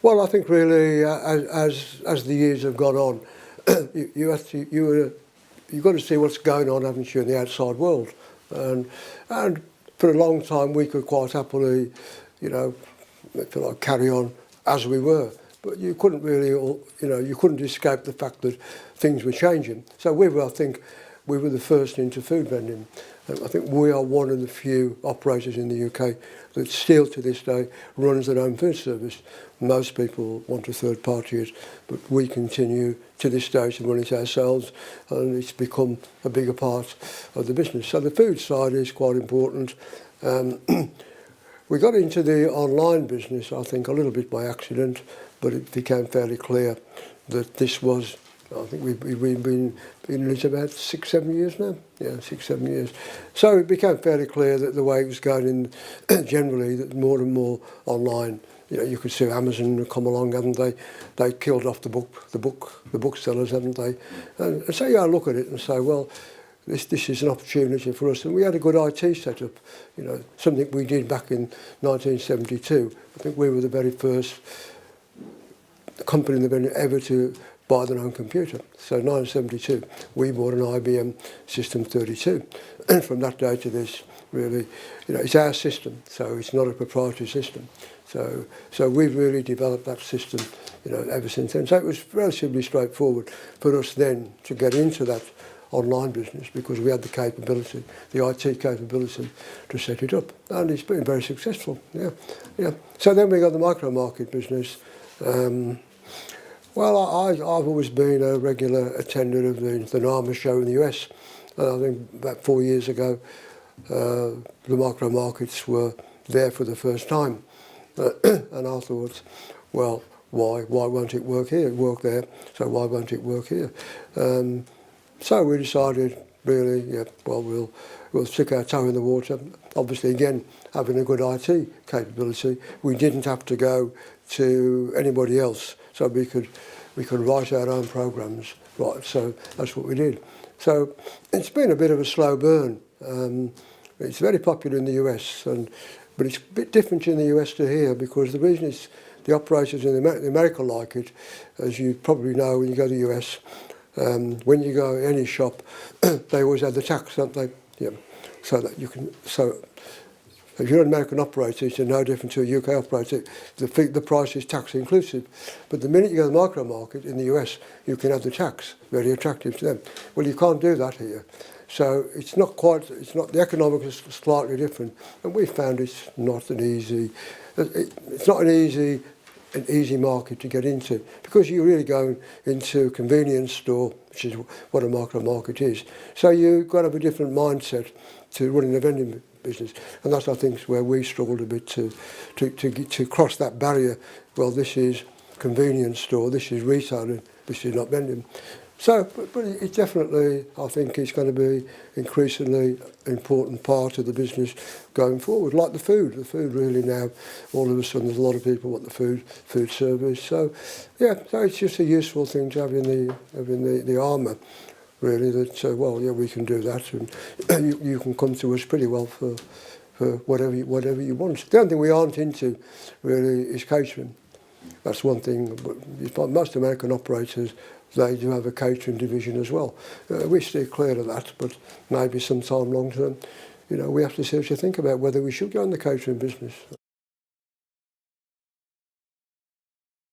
Well, I think really as the years have gone on, you've got to see what's going on, haven't you, in the outside world, and for a long time we could quite happily, you know, if you like, carry on as we were, but you couldn't really, you couldn't escape the fact that things were changing. So I think we were the first into food vending. I think we are one of the few operators in the UK that still to this day runs their own food service. Most people want to third party it, but we continue to this day to run it ourselves, and it's become a bigger part of the business. So the food side is quite important. We got into the online business, I think, a little bit by accident, but it became fairly clear that this was, I think we've been in it about 6-7 years now. Yeah, 6-7 years. So it became fairly clear that the way it was going in generally, that more and more online. You know, you could see Amazon come along, haven't they? They killed off the booksellers, haven't they? And so you look at it and say, well, this is an opportunity for us. And we had a good IT setup, you know, something we did back in 1972. I think we were the very first company in the venue ever to buy their own computer. So 1972, we bought an IBM System 32. And from that day to this, really, you know, it's our system, so it's not a proprietary system. So we've really developed that system, you know, ever since then. So it was relatively straightforward for us then to get into that online business because we had the capability, the IT capability to set it up. And it's been very successful, yeah. So then we got the micro market business. Well, I've always been a regular attender of the NAMA show in the US. I think about 4 years ago, the micro markets were there for the first time. And I thought, well, why won't it work here? It worked there, so why won't it work here? So we decided, really, yeah, well, we'll stick our toe in the water. Obviously, again, having a good IT capability, we didn't have to go to anybody else, so we could write our own programs, right? So that's what we did. So it's been a bit of a slow burn. It's very popular in the US, but it's a bit different in the US to here because the reason is the operators in America like it, as you probably know when you go to the US. When you go to any shop, they always have the tax, don't they? Yeah. So that you can. So if you're an American operator, it's no different to a UK operator. The price is tax inclusive. But the minute you go to the micro market in the US, you can have the tax. Very attractive to them. Well, you can't do that here. So it's not quite. It's not. The economics is slightly different, and we found it's not an easy. It's not an easy market to get into because you're really going into a convenience store, which is what a micro market is. So you've got to have a different mindset to running a vending business, and that's I think where we struggled a bit to cross that barrier. Well, this is convenience store, this is retailing, this is not vending. So, but it definitely, I think, is going to be increasingly important part of the business going forward. Like the food really now, all of a sudden, there's a lot of people want the food service. So, yeah, so it's just a useful thing to have in the armour, really. That well, yeah, we can do that, and you can come to us pretty well for whatever you want. The only thing we aren't into really is catering. That's one thing. But most American operators, they do have a catering division as well. We stay clear of that, but maybe sometime long term, you know, we have to seriously think about whether we should go in the catering business.